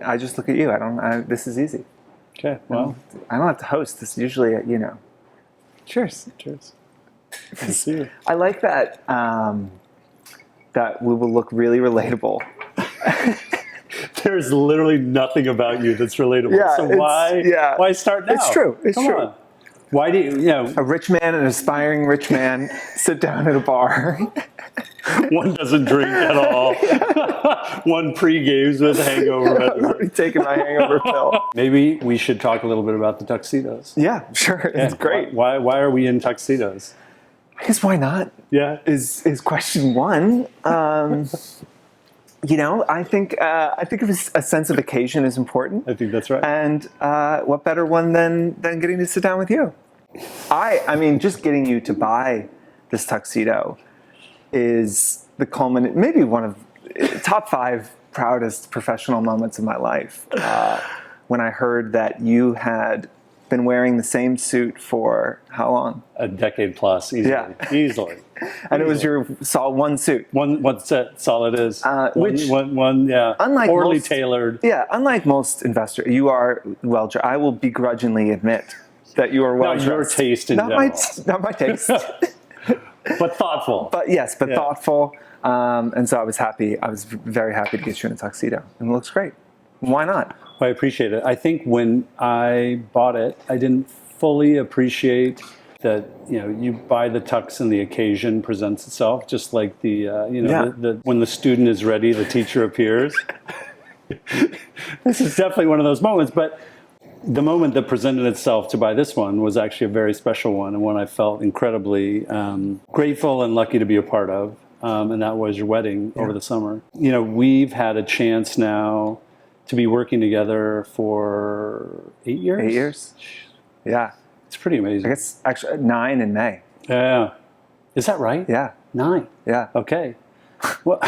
I just look at you. This is easy. Okay, well. I don't have to host. This is usually, cheers. Cheers. Good to see you. I like that, that we will look really relatable. There's literally nothing about you that's relatable. Yeah, so why start now? It's true. Come on. Why do you, a rich man, an aspiring rich man, sit down at a bar. One doesn't drink at all. One pre-games with a hangover. I've already taken my hangover pill. Maybe we should talk a little bit about the tuxedos. Yeah, sure. It's great. Why are we in tuxedos? I guess why not? Yeah. Is question one. I think a sense of occasion is important. I think that's right. And what better one than getting to sit down with you? I mean, just getting you to buy this tuxedo is the culminant, maybe one of top 5 proudest professional moments of my life. When I heard that you had been wearing the same suit for how long? A decade plus, easily. Yeah. Easily. And it was your one suit. One set, that's all it is. Which, one, unlike poorly most, tailored. Yeah, unlike most investors, you are well dressed. I will begrudgingly admit that you are well dressed. Not your taste in general. Not my taste. But thoughtful. But yes, thoughtful. And so I was happy. I was very happy to get you in a tuxedo. And it looks great. Why not? Well, I appreciate it. I think when I bought it, I didn't fully appreciate that, you buy the tux and the occasion presents itself, just like when the student is ready, the teacher appears. This is definitely one of those moments, but the moment that presented itself to buy this one was actually a very special one, and one I felt incredibly grateful and lucky to be a part of, and that was your wedding over the summer. We've had a chance now to be working together for 8 years? 8 years? Yeah. It's pretty amazing. I guess actually 9 in May. Yeah. Is that right? Yeah. 9? Yeah. Okay. Well,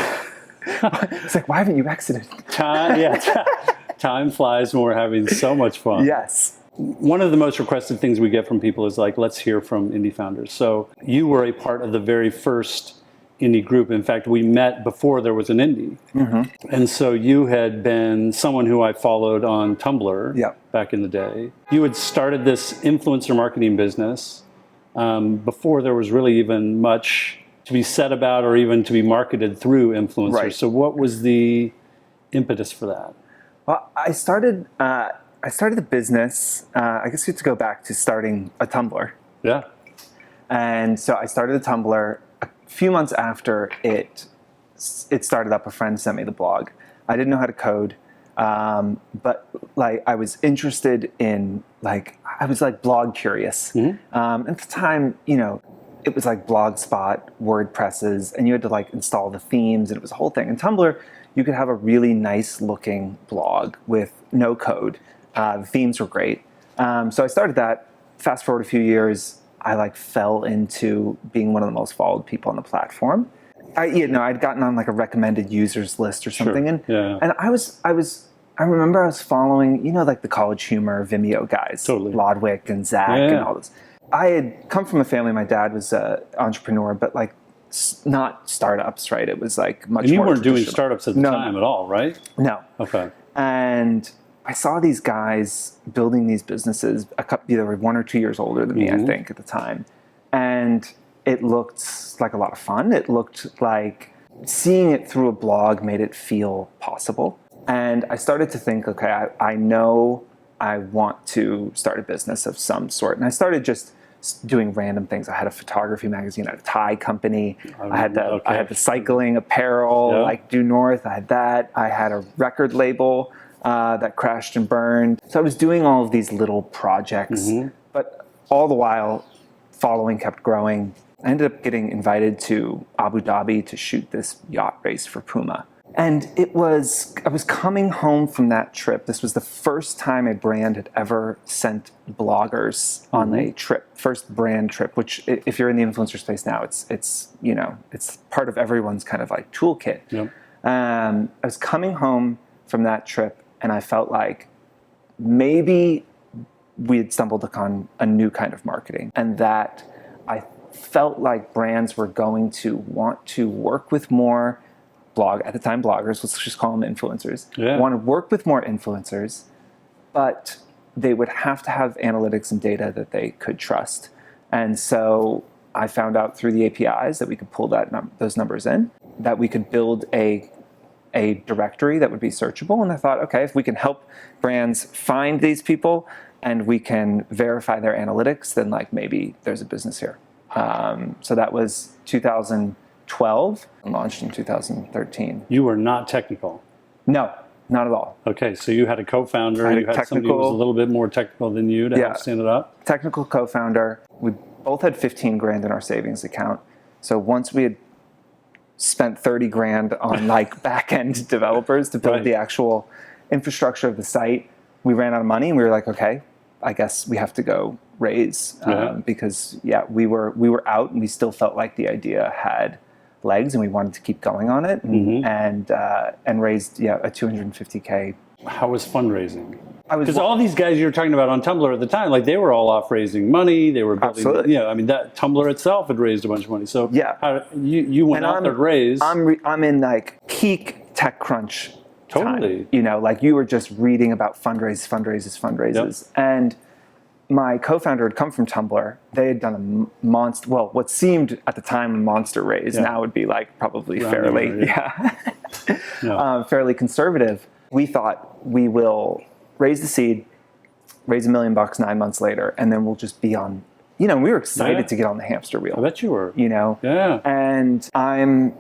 it's like, why haven't you exited? Time flies when we're having so much fun. Yes. One of the most requested things we get from people is like, let's hear from indie founders. So you were a part of the very first indie group. In fact, we met before there was an indie. Mm-hmm. And so you had been someone who I followed on Tumblr back in the day. You had started this influencer marketing business before there was really even much to be said about or even to be marketed through influencers. Right. So what was the impetus for that? Well, I started the business, I guess we have to go back to starting a Tumblr. Yeah. And so I started a Tumblr. A few months after it started up, a friend sent me the blog. I didn't know how to code, but I was interested in I was blog curious. Mm-hmm. At the time, it was like Blogspot, WordPresses, and you had to install the themes, and it was a whole thing. In Tumblr, you could have a really nice looking blog with no code. The themes were great. So I started that. Fast forward a few years, I fell into being one of the most followed people on the platform. I'd gotten on a recommended users list or something. Sure. And I remember I was following, the College Humor Vimeo guys, totally. Lodwick and Zach and all this. I had come from a family, my dad was an entrepreneur, but not startups, right? It was much more. And you weren't doing startups at the time at all, right? No. Okay. And I saw these guys building these businesses. They were 1 or 2 years older than me, I think, at the time. And it looked like a lot of fun. It looked like seeing it through a blog made it feel possible. And I started to think, okay, I know I want to start a business of some sort. And I started just doing random things. I had a photography magazine, I had a tie company, I had the cycling apparel, Due North, I had that. I had a record label that crashed and burned. So I was doing all of these little projects, but all the while, following kept growing. I ended up getting invited to Abu Dhabi to shoot this yacht race for Puma. And I was coming home from that trip. This was the first time a brand had ever sent bloggers on a trip, first brand trip, which if you're in the influencer space now, it's part of everyone's kind of toolkit. Yep. I was coming home from that trip and I felt like maybe we had stumbled upon a new kind of marketing, and that I felt like brands were going to want to work with more at the time bloggers, let's just call them influencers, Yeah. want to work with more influencers, but they would have to have analytics and data that they could trust. And so I found out through the APIs that we could pull those numbers in, that we could build a directory that would be searchable. And I thought, okay, if we can help brands find these people and we can verify their analytics, then like maybe there's a business here. So that was 2012 and launched in 2013. You were not technical. No, not at all. Okay, so you had a co-founder. I had a You had somebody who was a little bit more technical than you to help stand it up. Technical co-founder. We both had 15 grand in our savings account. So once we had spent 30 grand on like back-end developers to build the actual infrastructure of the site, we ran out of money and we were like, okay, I guess we have to go raise because we were out and we still felt like the idea had legs and we wanted to keep going on it and raised a 250K. How was fundraising? Because all these guys you were talking about on Tumblr at the time, like they were all off raising money. They were building, I mean that Tumblr itself had raised a bunch of money. So you went out there to raise. I'm in like peak TechCrunch time. You know, like you were just reading about fundraisers, and my co-founder had come from Tumblr. They had done a monster, what seemed at the time a monster raise. Now would be like probably fairly conservative. We thought we will raise the seed, raise $1 million 9 months later, and then we'll just be on, we were excited to get on the hamster wheel. I bet you were. And I'm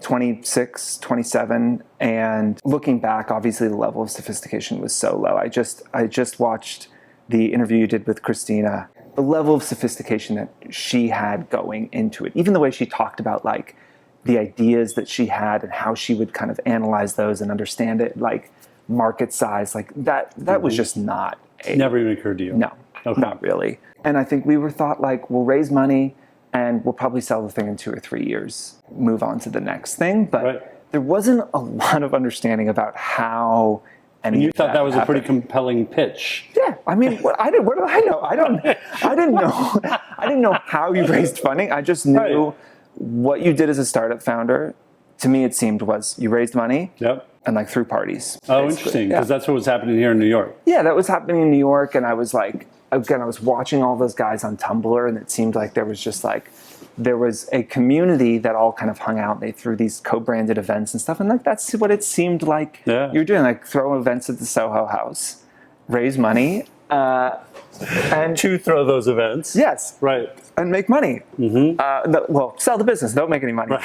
26, 27, and looking back, obviously the level of sophistication was so low. I just watched the interview you did with Christina, the level of sophistication that she had going into it, even the way she talked about like the ideas that she had and how she would kind of analyze those and understand it, like market size, like that was just not never even occurred to you. No, not really. And I think we were thought like, we'll raise money and we'll probably sell the thing in 2 or 3 years, move on to the next thing. But there wasn't a lot of understanding about how. And you thought that was a pretty compelling pitch. Yeah, I mean, what do I know? I didn't know. I didn't know how you raised funding. I just knew what you did as a startup founder. To me, it seemed was you raised money and like threw parties. Oh, interesting, because that's what was happening here in New York. Yeah, that was happening in New York, and I was like, again, I was watching all those guys on Tumblr, and it seemed like there was a community that all kind of hung out. And they threw these co-branded events and stuff, and like that's what it seemed like you're doing, like throw events at the Soho House, raise money, and to throw those events. Yes, right, and make money. Sell the business, don't make any money. Right.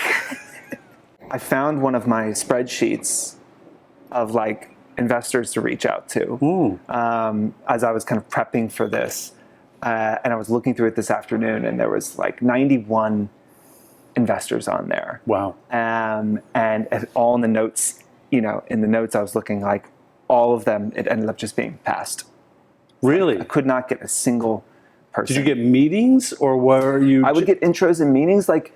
I found one of my spreadsheets of like investors to reach out to as I was kind of prepping for this. And I was looking through it this afternoon, and there was like 91 investors on there. Wow. And all in the notes, in the notes I was looking, like all of them, it ended up just being passed. Really? I could not get a single person. Did you get meetings, or were you? I would get intros and meetings. Like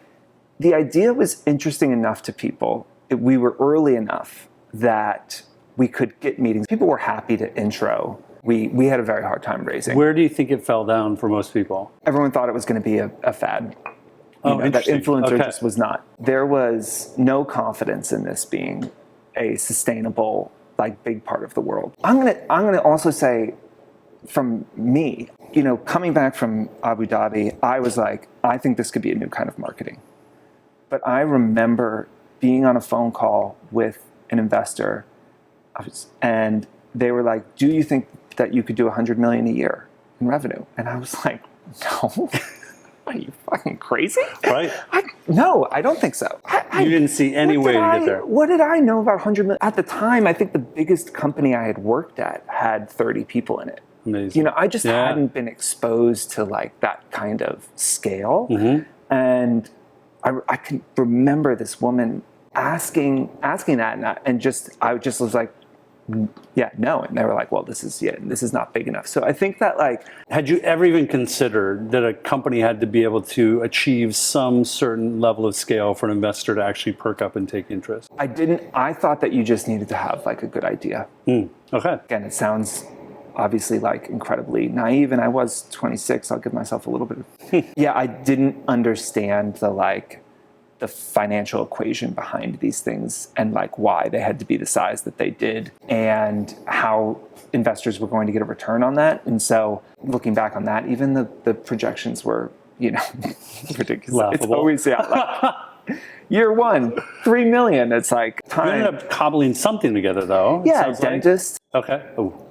the idea was interesting enough to people. We were early enough that we could get meetings. People were happy to intro. We had a very hard time raising. Where do you think it fell down for most people? Everyone thought it was going to be a fad. That Interesting. influencer just was not. There was no confidence in this being a sustainable, like big part of the world. I'm gonna also say, from me, coming back from Abu Dhabi, I was like, I think this could be a new kind of marketing. But I remember being on a phone call with an investor, and they were like, "Do you think that you could do $100 million a year in revenue?" And I was like, "No, are you fucking crazy?" Right? No, I don't think so. You didn't see any way to get there. What did I know about 100 million? At the time, I think the biggest company I had worked at had 30 people in it. Amazing. I just hadn't been exposed to like that kind of scale. And I can remember this woman asking that, and I just was like, no. And they were like, well, this is not big enough. So I think that like, had you ever even considered that a company had to be able to achieve some certain level of scale for an investor to actually perk up and take interest? I didn't. I thought that you just needed to have like a good idea. Okay. Again, it sounds obviously like incredibly naive, and I was 26. I'll give myself a little bit of, I didn't understand the like the financial equation behind these things and like why they had to be the size that they did and how investors were going to get a return on that. And so looking back on that, even the projections were, ridiculous. Laughable. It's always, like, year one, 3 million. It's like time. You ended up cobbling something together, though. Yeah, dentist. Like. Okay. Oh.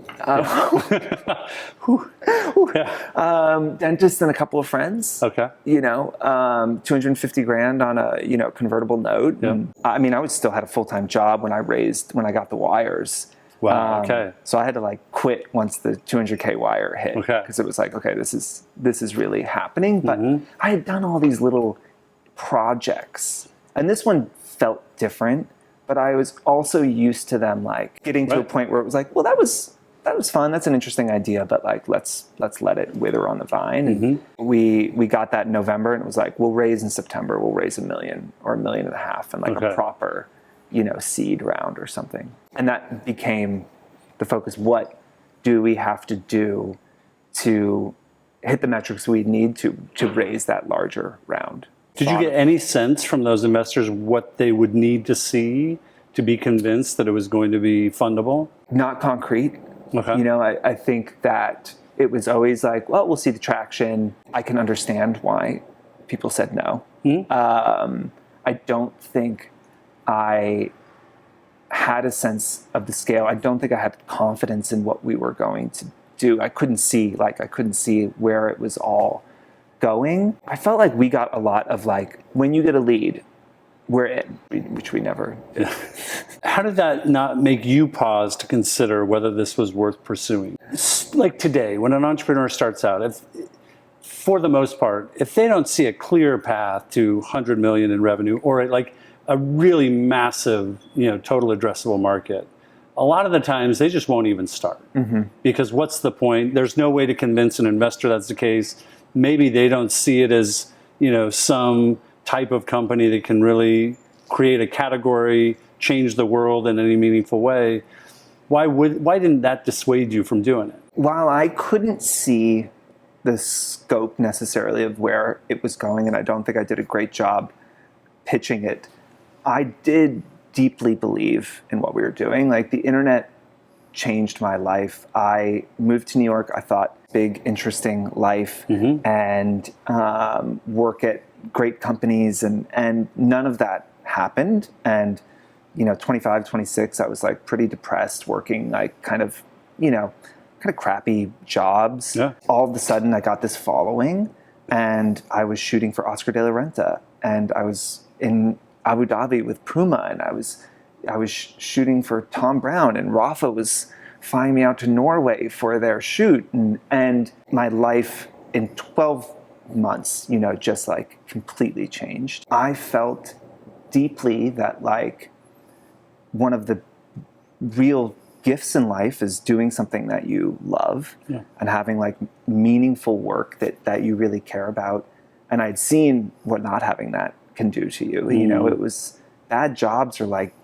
Dentist and a couple of friends. Okay. 250 grand on a convertible note. Yeah. And, I still had a full-time job when I got the wires. Wow. Okay. So I had to like quit once the 200K wire hit. Okay. Because it was like, okay, this is really happening. But I had done all these little projects, and this one felt different. But I was also used to them like getting to a point where it was like, well, that was fun. That's an interesting idea, but like let's let it wither on the vine. And we got that in November, and it was like, we'll raise in September. We'll raise $1 million or $1.5 million, and like a proper, seed round or something. And that became the focus. What do we have to do to hit the metrics we need to raise that larger round? Did you get any sense from those investors what they would need to see to be convinced that it was going to be fundable? Not concrete. Okay. I think that it was always like, well, we'll see the traction. I can understand why people said no. I don't think I had a sense of the scale. I don't think I had confidence in what we were going to do. I couldn't see where it was all going. I felt like we got a lot of like, when you get a lead, we're in, which we never did. How did that not make you pause to consider whether this was worth pursuing? Like today, when an entrepreneur starts out, for the most part, if they don't see a clear path to 100 million in revenue or like a really massive, total addressable market, a lot of the times they just won't even start. Because what's the point? There's no way to convince an investor that's the case. Maybe they don't see it as, some type of company that can really create a category, change the world in any meaningful way. Why didn't that dissuade you from doing it? While I couldn't see the scope necessarily of where it was going, and I don't think I did a great job pitching it, I did deeply believe in what we were doing. Like, the internet changed my life. I moved to New York. I thought big, interesting life, and work at great companies, and none of that happened. And 25, 26, I was like pretty depressed, working like kind of crappy jobs. Yeah. All of a sudden I got this following, and I was shooting for Oscar de la Renta, and I was in Abu Dhabi with Puma, and I was shooting for Tom Brown, and Rafa was flying me out to Norway for their shoot, and my life in 12 months, just like completely changed. I felt deeply that like one of the real gifts in life is doing something that you love, and having like meaningful work that you really care about. And I'd seen what not having that can do to you. It was, bad jobs are like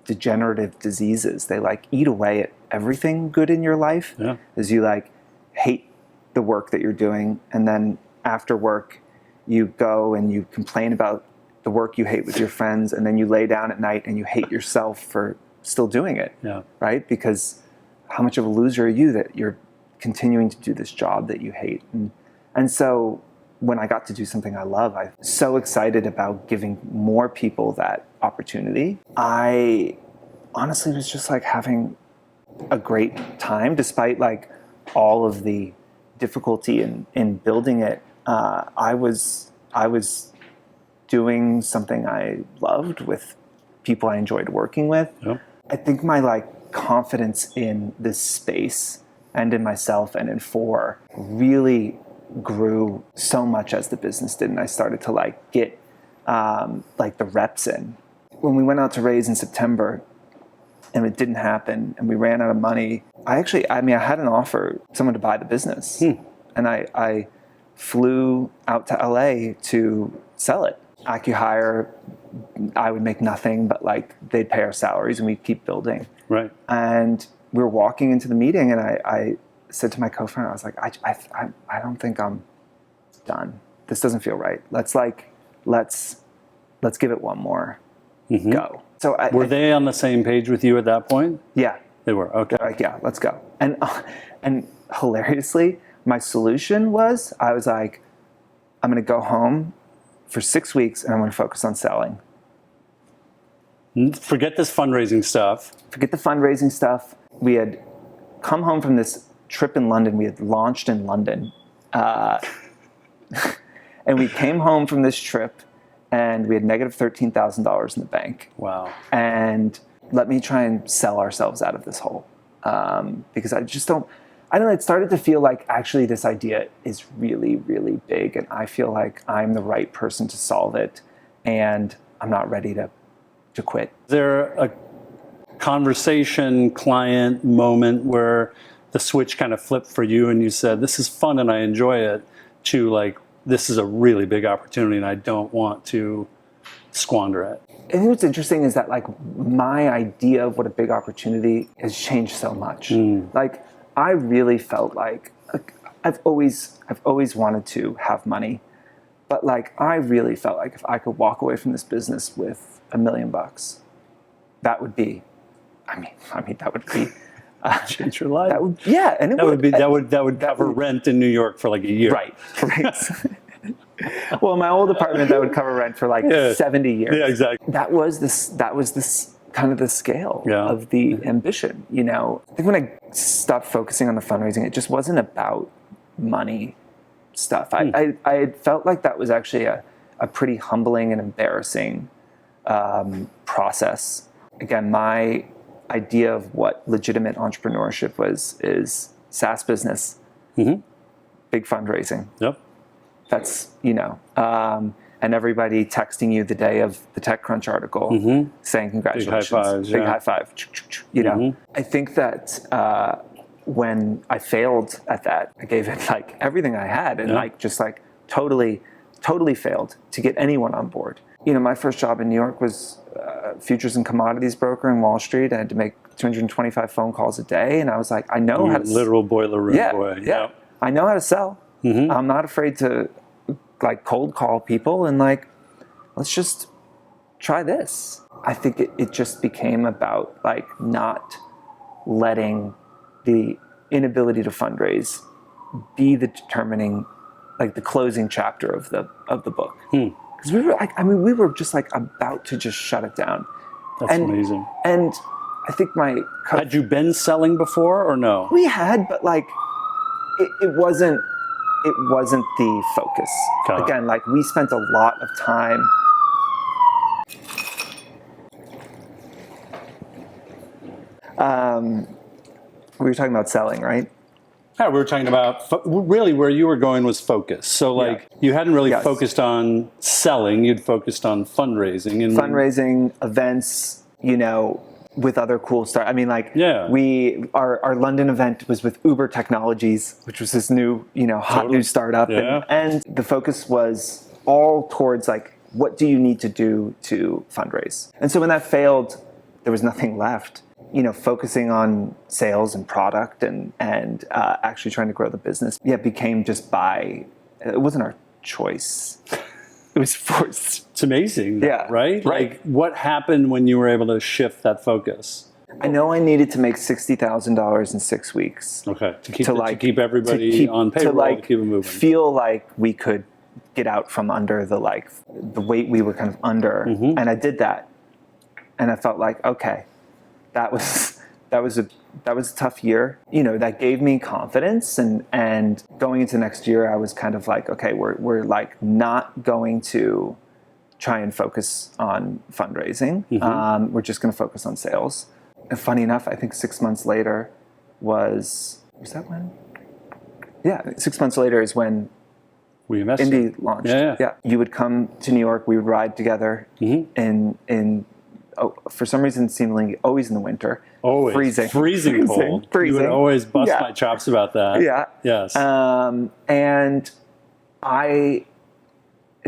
degenerative diseases. They like eat away at everything good in your life, as you like hate the work that you're doing, and then after work you go and you complain about the work you hate with your friends, and then you lay down at night and you hate yourself for still doing it, right? Because how much of a loser are you that you're continuing to do this job that you hate? And so when I got to do something I love, I'm so excited about giving more people that opportunity. I honestly was just like having a great time, despite like all of the difficulty in building it. I was doing something I loved with people I enjoyed working with. I think my like confidence in this space and in myself and in Fohr really grew so much as the business did, and I started to like get like the reps in. When we went out to raise in September and it didn't happen and we ran out of money, I had an offer, someone to buy the business, and I flew out to LA to sell it. AccuHire, I would make nothing, but like they'd pay our salaries and we'd keep building. Right. And we were walking into the meeting, and I said to my co-founder, I was like, I don't think I'm done. This doesn't feel right. Let's let's give it one more go. So were they on the same page with you at that point? Yeah. They were. Okay. They're like, yeah, let's go. And hilariously, my solution was, I was like, I'm going to go home for 6 weeks and I'm going to focus on selling. Forget this fundraising stuff. Forget the fundraising stuff. We had come home from this trip in London. We had launched in London. And we came home from this trip and we had negative $13,000 in the bank. Wow. And let me try and sell ourselves out of this hole. Because I don't know, it started to feel like actually this idea is really, really big and I feel like I'm the right person to solve it and I'm not ready to quit. Is there a conversation, client moment where the switch kind of flipped for you and you said, this is fun and I enjoy it, to like, this is a really big opportunity and I don't want to squander it? I think what's interesting is that like my idea of what a big opportunity has changed so much. Like I really felt like I've always wanted to have money, but like I really felt like if I could walk away from this business with $1 million, that would be, I mean that would be change your life. And that would cover rent in New York for like a year. Right. Well, my old apartment, that would cover rent for like 70 years. Yeah, exactly. That was this kind of the scale of the ambition, you know. I think when I stopped focusing on the fundraising, it just wasn't about money stuff. I had felt like that was actually a pretty humbling and embarrassing process. Again, my idea of what legitimate entrepreneurship is SaaS business, big fundraising. Yep. That's, you know, and everybody texting you the day of the TechCrunch article saying congratulations, big high five, you know. I think that when I failed at that, I gave it like everything I had and like just like totally failed to get anyone on board. You know, my first job in New York was futures and commodities broker in Wall Street. I had to make 225 phone calls a day, and I was like, I know how to literal boiler room boy. Yeah, I know how to sell. I'm not afraid to like cold call people and like, let's just try this. I think it just became about like not letting the inability to fundraise be the determining, like the closing chapter of the book. Because we were like, we were just like about to just shut it down. That's amazing. And I think had you been selling before or no? We had, but like it wasn't the focus. Again, like we spent a lot of time. We were talking about selling, right? Yeah, we were talking about really where you were going was focus. So like you hadn't really focused on selling, you'd focused on fundraising. And fundraising, events, you know, with other cool stuff. I mean, like our London event was with Uber Technologies, which was this new, you know, hot new startup. And the focus was all towards like, what do you need to do to fundraise? And so when that failed, there was nothing left. You know, focusing on sales and product and actually trying to grow the business, became just it wasn't our choice. It was forced. It's amazing, right? Like, what happened when you were able to shift that focus? I know I needed to make $60,000 in 6 weeks. Okay, to keep everybody on payroll, to keep it moving. Feel like we could get out from under the weight we were kind of under, and I did that, and I felt like, okay, that was a tough year. You know, that gave me confidence, and going into next year, I was kind of like, okay, we're like not going to try and focus on fundraising. We're just going to focus on sales. And funny enough, I think 6 months later was that when? Yeah, 6 months later is when we invested. Indie launched. Yeah. You would come to New York, we would ride together in for some reason, seemingly always in the winter. Always. Freezing cold. You would always bust my chops about that. Yeah. Yes. And I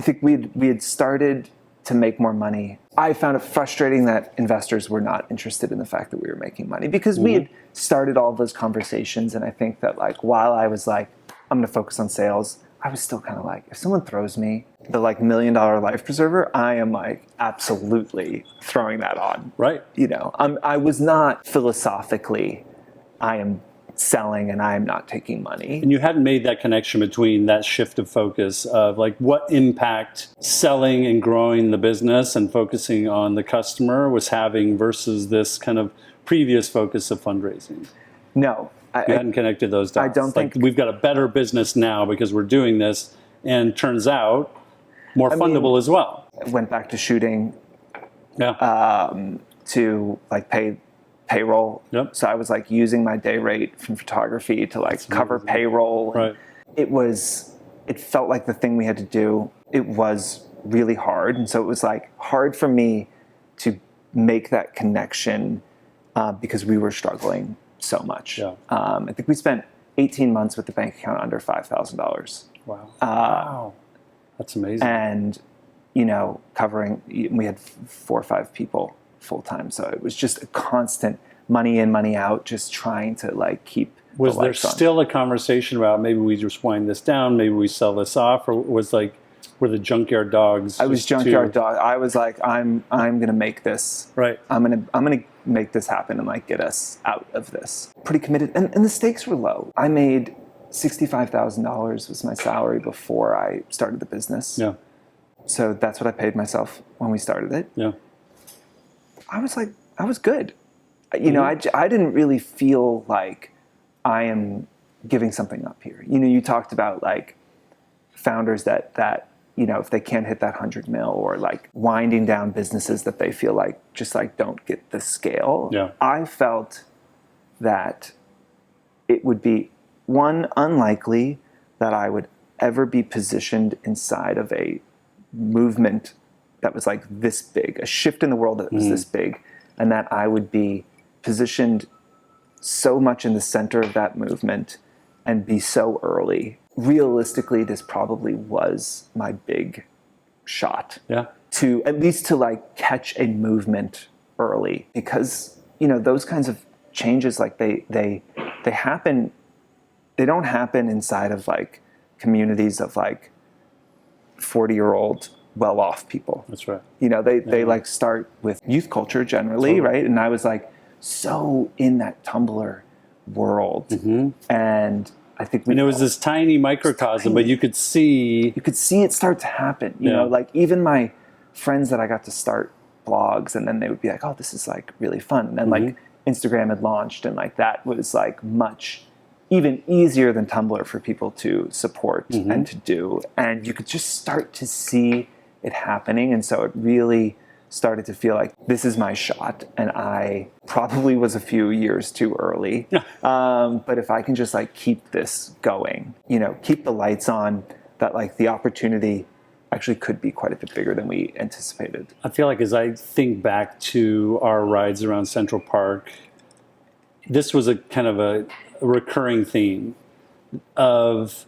think we had started to make more money. I found it frustrating that investors were not interested in the fact that we were making money, because we had started all those conversations. And I think that like, while I was like, I'm going to focus on sales, I was still kind of like, if someone throws me the like $1 million life preserver, I am like absolutely throwing that on. Right. You know, I was not philosophically, I am selling and I am not taking money. And you hadn't made that connection between that shift of focus of like what impact selling and growing the business and focusing on the customer was having versus this kind of previous focus of fundraising. No. You hadn't connected those dots. I don't think we've got a better business now because we're doing this, and turns out more fundable as well. I went back to shooting Yeah. to like payroll. Yep. So I was like using my day rate from photography to like cover payroll. Right. It felt like the thing we had to do. It was really hard. And so it was like hard for me to make that connection because we were struggling so much. Yeah. I think we spent 18 months with the bank account under $5,000. Wow. Wow. That's amazing. And, you know, we had 4 or 5 people full time. So it was just a constant money in, money out, just trying to like keep Was the there lights on. still a conversation about maybe we just wind this down, maybe we sell this off, or was like, were the junkyard dogs? I was junkyard dog. I was like, I'm going to make this. Right. I'm going to make this happen and like get us out of this. Pretty committed. And the stakes were low. I made $65,000 was my salary before I started the business. Yeah. So that's what I paid myself when we started it. Yeah. I was good. You know, I didn't really feel like I am giving something up here. You know, you talked about like founders that, you know, if they can't hit that 100 mil or like winding down businesses that they feel like just like don't get the scale. Yeah. I felt that it would be unlikely that I would ever be positioned inside of a movement that was like this big, a shift in the world that was this big, and that I would be positioned so much in the center of that movement and be so early. Realistically, this probably was my big shot. Yeah. To at least to like catch a movement early, because you know those kinds of changes, like they happen. They don't happen inside of like communities of like 40-year-old well-off people. That's right. You know, they like start with youth culture generally, Totally. right? And I was like so in that Tumblr world, and I think And it was this tiny microcosm, but you could see it start to happen. You know, like even my friends that I got to start blogs, and then they would be like, "Oh, this is like really fun." And then like Instagram had launched, and like that was like much even easier than Tumblr for people to support and to do. And you could just start to see it happening. And so it really started to feel like this is my shot. And I probably was a few years too early. But if I can just like keep this going, you know, keep the lights on, that like the opportunity actually could be quite a bit bigger than we anticipated. I feel like as I think back to our rides around Central Park, this was a kind of a recurring theme of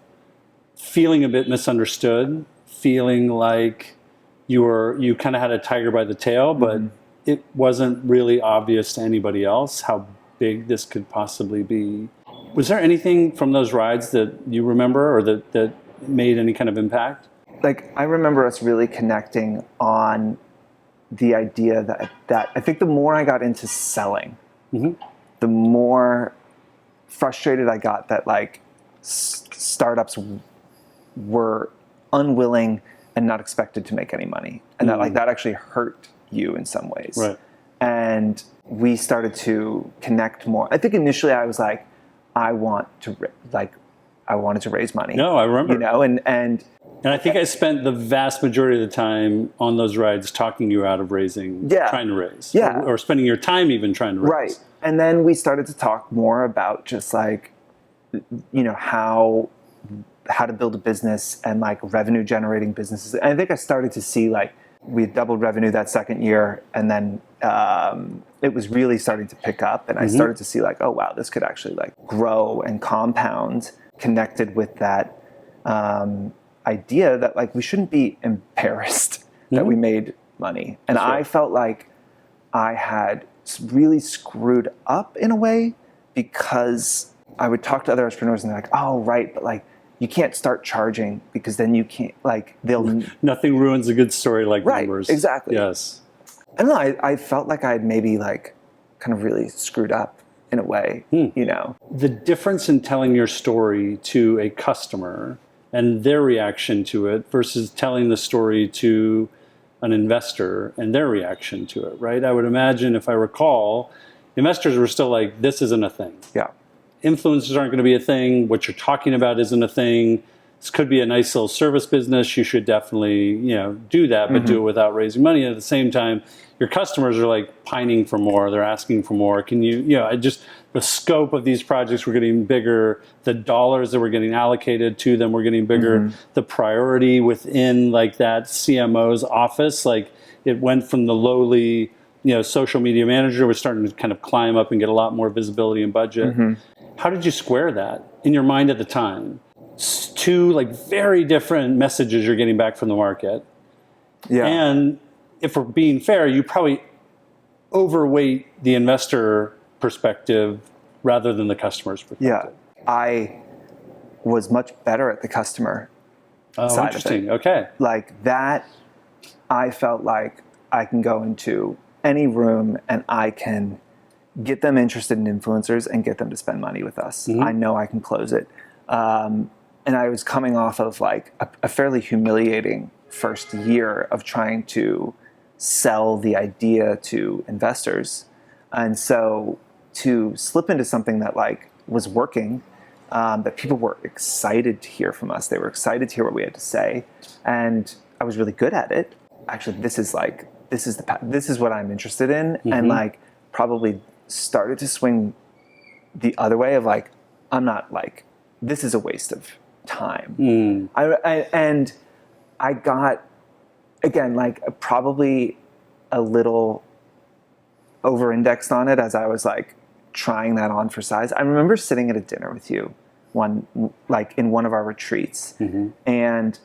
feeling a bit misunderstood, feeling like you kind of had a tiger by the tail, but it wasn't really obvious to anybody else how big this could possibly be. Was there anything from those rides that you remember or that made any kind of impact? Like, I remember us really connecting on the idea that I think the more I got into selling, the more frustrated I got that like startups were unwilling and not expected to make any money, and that like that actually hurt you in some ways. Right. And we started to connect more. I think initially I was like, I wanted to raise money. No, I remember. You know, and I think I spent the vast majority of the time on those rides talking you out of raising, trying to raise, or spending your time even trying to raise. Right. And then we started to talk more about just like, you know, how to build a business and like revenue generating businesses. And I think I started to see like we doubled revenue that second year, and then it was really starting to pick up, and I started to see like, oh wow, this could actually like grow and compound, connected with that idea that like we shouldn't be embarrassed that we made money. And I felt like I had really screwed up in a way, because I would talk to other entrepreneurs and they're like, oh right, but like you can't start charging because then you can't, like, they'll... Nothing ruins a good story like Right, numbers. exactly. Yes. I don't know, I felt like I'd maybe like kind of really screwed up in a way, you know. The difference in telling your story to a customer and their reaction to it versus telling the story to an investor and their reaction to it, right? I would imagine, if I recall, investors were still like, this isn't a thing. Yeah. Influencers aren't going to be a thing. What you're talking about isn't a thing. This could be a nice little service business. You should definitely, do that, but do it without raising money. And at the same time, your customers are like pining for more. They're asking for more. Can you, the scope of these projects were getting bigger. The dollars that were getting allocated to them were getting bigger. The priority within like that CMO's office, like it went from the lowly, social media manager was starting to kind of climb up and get a lot more visibility and budget. How did you square that in your mind at the time? Two like very different messages you're getting back from the market. Yeah. And if we're being fair, you probably overweight the investor perspective rather than the customer's perspective. Yeah. I was much better at the customer side interesting. of it. Okay. Like that, I felt like I can go into any room and I can get them interested in influencers and get them to spend money with us. I know I can close it. And I was coming off of like a fairly humiliating first year of trying to sell the idea to investors. And so to slip into something that like was working, that people were excited to hear from us. They were excited to hear what we had to say. And I was really good at it. Actually, this is what I'm interested in. And like probably started to swing the other way of like, I'm not like, this is a waste of time. And I got, again, like probably a little over-indexed on it as I was like trying that on for size. I remember sitting at a dinner with you in one of our retreats, and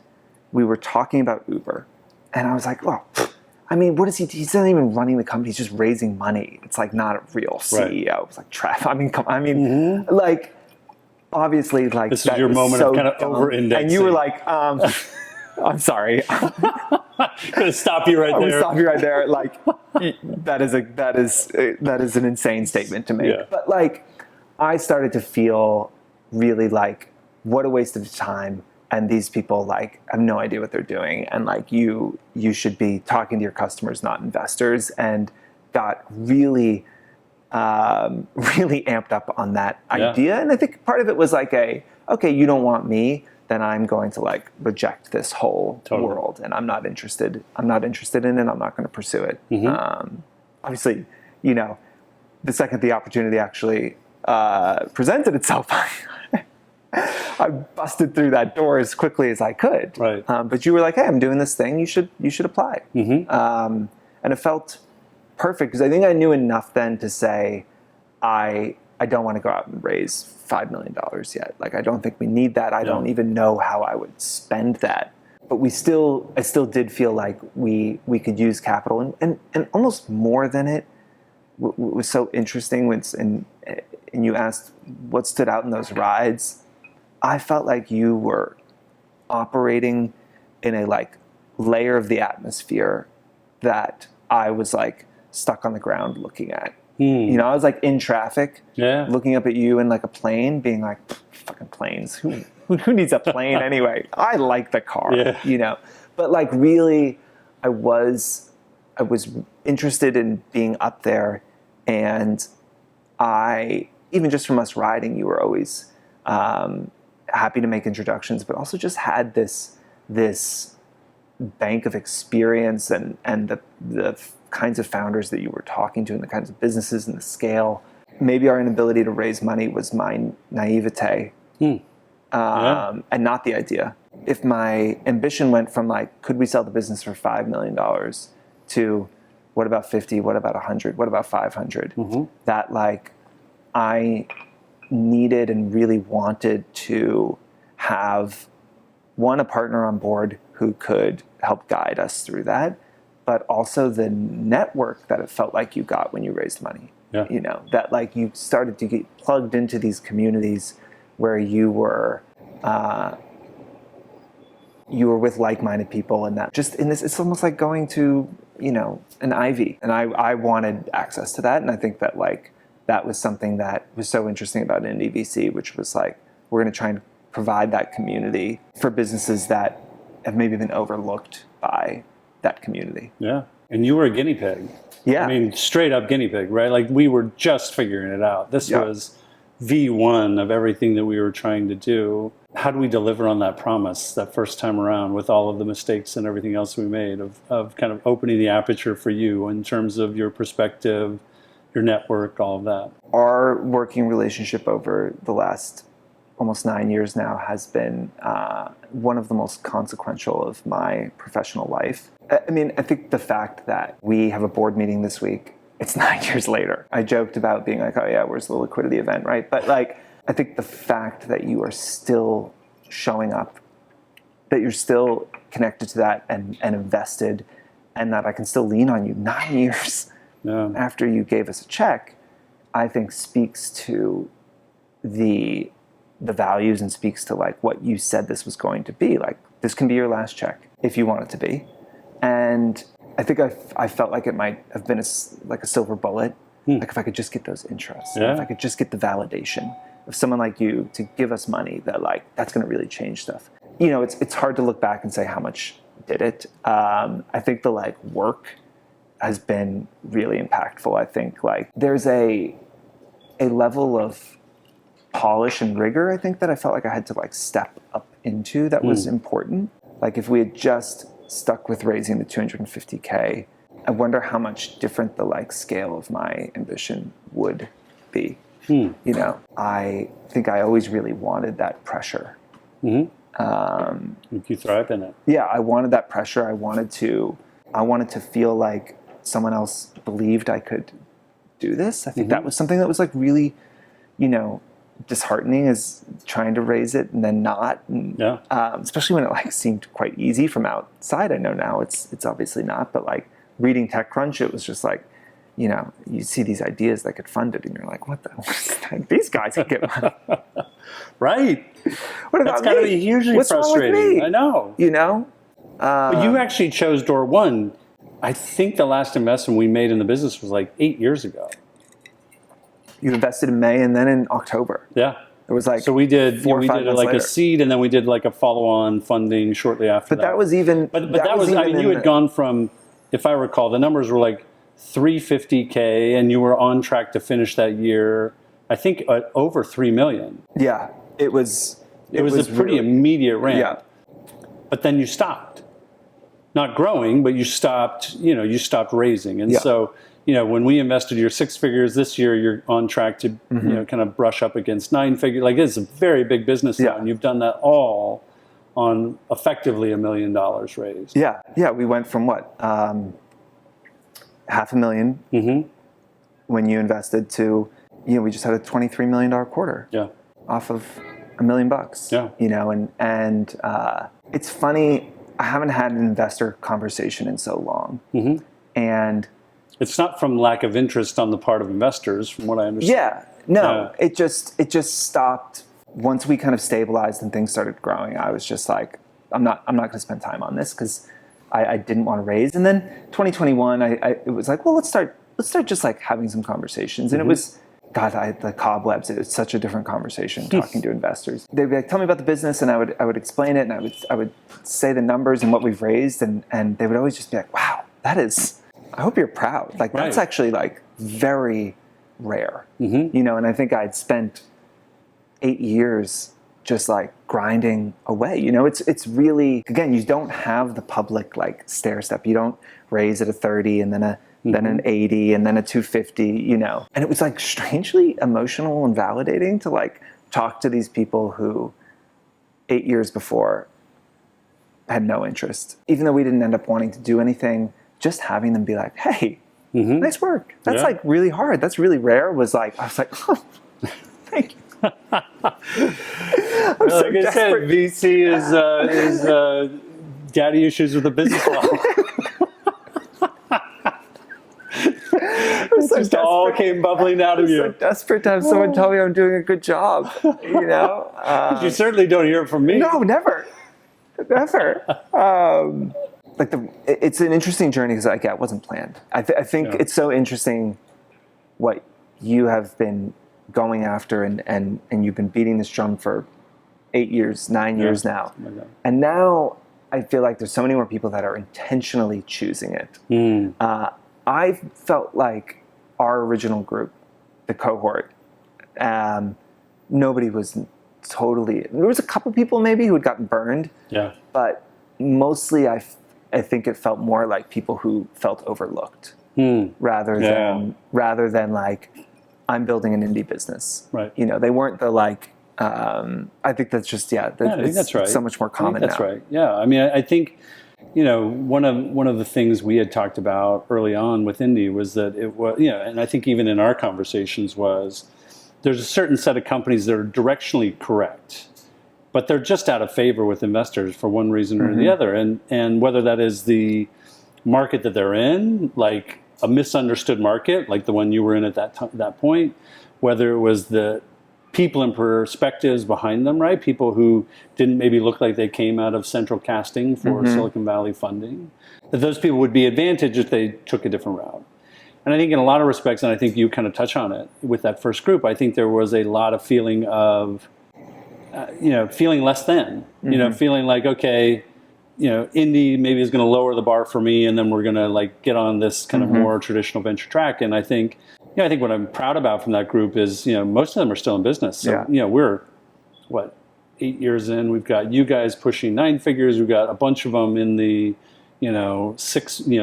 we were talking about Uber, and I was like, well, I mean, what is he? He's not even running the company. He's just raising money. It's like not a real CEO. It's like like obviously, like this is your moment of kind of over-indexing, and you were like, I'm sorry. I'm gonna stop you right there. I'm gonna stop you right there. Like that is an insane statement to make. Yeah. But like, I started to feel really like, what a waste of time. And these people like have no idea what they're doing. And like you should be talking to your customers, not investors. And got really, really amped up on that idea. And I think part of it was like okay, you don't want me, then I'm going to like reject this whole world, and I'm not interested in it. I'm not going to pursue it. Obviously, the second the opportunity actually presented itself, I busted through that door as quickly as I could. Right. But you were like, hey, I'm doing this thing. You should apply. And it felt perfect because I think I knew enough then to say, I don't want to go out and raise $5 million yet. Like, I don't think we need that. I don't even know how I would spend that. But I still did feel like we could use capital, and almost more than it. What was so interesting and you asked what stood out in those rides. I felt like you were operating in a like layer of the atmosphere that I was like stuck on the ground looking at. I was like in traffic, looking up at you in like a plane, being like, fucking planes. Who needs a plane anyway? I like the car, But like really, I was interested in being up there, and even just from us riding, you were always happy to make introductions, but also just had this bank of experience and the kinds of founders that you were talking to and the kinds of businesses and the scale. Maybe our inability to raise money was my naivete and not the idea. If my ambition went from like, could we sell the business for $5 million to what about 50, what about 100, what about 500? That like I needed and really wanted to have a partner on board who could help guide us through that, but also the network that it felt like you got when you raised money. That like you started to get plugged into these communities where you were you were with like-minded people, and that just in this, it's almost like going to, an Ivy. And I wanted access to that. And I think that like, that was something that was so interesting about Indie VC, which was like, we're going to try and provide that community for businesses that have maybe been overlooked by that community. Yeah. And you were a guinea pig. Yeah. I mean, straight up guinea pig, right? Like we were just figuring it out. This was V1 of everything that we were trying to do. How do we deliver on that promise that first time around with all of the mistakes and everything else we made of kind of opening the aperture for you in terms of your perspective, your network, all of that? Our working relationship over the last almost 9 years now has been one of the most consequential of my professional life. I mean, I think the fact that we have a board meeting this week, it's 9 years later. I joked about being like, oh yeah, where's the liquidity event, right? But like, I think the fact that you are still showing up, that you're still connected to that and invested, and that I can still lean on you 9 years after you gave us a check, I think speaks to the values and speaks to like what you said this was going to be. Like, this can be your last check if you want it to be. And I think I felt like it might have been like a silver bullet. Like if I could just get those interests, if I could just get the validation of someone like you to give us money, that like, that's going to really change stuff. It's hard to look back and say how much did it. I think the like work has been really impactful. I think like there's a level of polish and rigor, I think, that I felt like I had to like step up into that was important. Like if we had just stuck with raising the 250K, I wonder how much different the like scale of my ambition would be. I think I always really wanted that pressure. You thrive in it. Yeah, I wanted that pressure. I wanted to feel like someone else believed I could do this. I think that was something that was like really, disheartening, is trying to raise it and then not. And, especially when it like seemed quite easy from outside. I know now it's obviously not, but like reading TechCrunch, it was just like, you see these ideas that get funded and you're like, what the, these guys can get money. Right. What about That's got to be hugely What's frustrating. Wrong with me? I know. But you actually chose door one. I think the last investment we made in the business was like 8 years ago. You invested in May and then in October. Yeah. It was like so we did like later. a seed, and then we did like a follow-on funding shortly after that. But that was even. But that was I mean, you had gone from, if I recall, the numbers were like 350K, and you were on track to finish that year, I think, at over 3 million. Yeah, it was. It was a pretty immediate ramp. Yeah. But then you stopped. Not growing, but you stopped. You stopped raising, and so. When we invested your 6 figures this year, you're on track to kind of brush up against 9 figures. Like, it's a very big business now, and you've done that all on effectively $1 million raised. Yeah. We went from what, $500,000 when you invested to, we just had a $23 million quarter. Yeah. Off of $1 million. Yeah. And it's funny. I haven't had an investor conversation in so long, and. It's not from lack of interest on the part of investors, from what I understand. Yeah, no, it just stopped once we kind of stabilized and things started growing. I was just like, I'm not going to spend time on this because I didn't want to raise. And then 2021, it was like, well, let's start just like having some conversations. And it was, God, the cobwebs. It was such a different conversation talking to investors. They'd be like, tell me about the business, and I would explain it, and I would say the numbers and what we've raised, and they would always just be like, wow, that is. I hope you're proud. Like, that's actually like very rare, and I think I'd spent 8 years just like grinding away. It's really, again, you don't have the public like stair step. You don't raise at a 30 and then an 80 and then a 250, and it was like strangely emotional and validating to like talk to these people who 8 years before had no interest, even though we didn't end up wanting to do anything. Just having them be like, hey, nice work. That's like really hard. That's really rare. I was like, oh, thank you. I'm so like I said, VC is daddy issues with the business model. It just all came bubbling out of you. I'm so desperate to have someone tell me I'm doing a good job. You certainly don't hear it from me. No, never. Never. Like it's an interesting journey because it wasn't planned. I think it's so interesting what you have been going after and you've been beating this drum for 8 years, 9 years now. And now I feel like there's so many more people that are intentionally choosing it. I felt like our original group, the cohort, nobody was totally, there was a couple people maybe who had gotten burned, but mostly I think it felt more like people who felt overlooked rather than like, I'm building an indie business. Right. They weren't the like, I think that's just, I think that's right. It's so much more common that's now. Right. Yeah. I mean, I think, one of the things we had talked about early on with indie was that it was, and I think even in our conversations was, there's a certain set of companies that are directionally correct, but they're just out of favor with investors for one reason or the other. And whether that is the market that they're in, like a misunderstood market, like the one you were in at that point, whether it was the people and perspectives behind them, right? People who didn't maybe look like they came out of central casting for Silicon Valley funding, that those people would be advantaged if they took a different route. And I think in a lot of respects, and I think you kind of touch on it with that first group, I think there was a lot of feeling of, feeling less than, feeling like, okay, indie maybe is going to lower the bar for me, and then we're going to like get on this kind of more traditional venture track. And I think what I'm proud about from that group is, most of them are still in business. So, we're 8 years in, we've got you guys pushing 9 figures. We've got a bunch of them in the,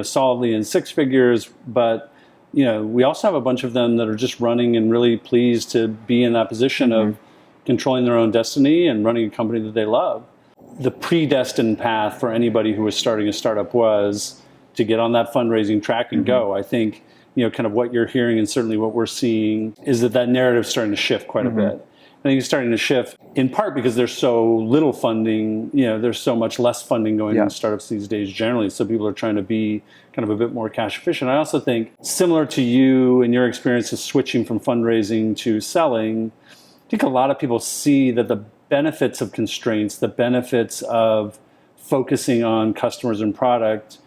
solidly in 6 figures, but we also have a bunch of them that are just running and really pleased to be in that position of controlling their own destiny and running a company that they love. The predestined path for anybody who was starting a startup was to get on that fundraising track and go. I think, kind of what you're hearing and certainly what we're seeing is that narrative is starting to shift quite a bit. I think it's starting to shift in part because there's so little funding, there's so much less funding going into startups these days generally. So people are trying to be kind of a bit more cash efficient. I also think similar to you and your experience of switching from fundraising to selling, I think a lot of people see that the benefits of constraints, the benefits of focusing on customers and product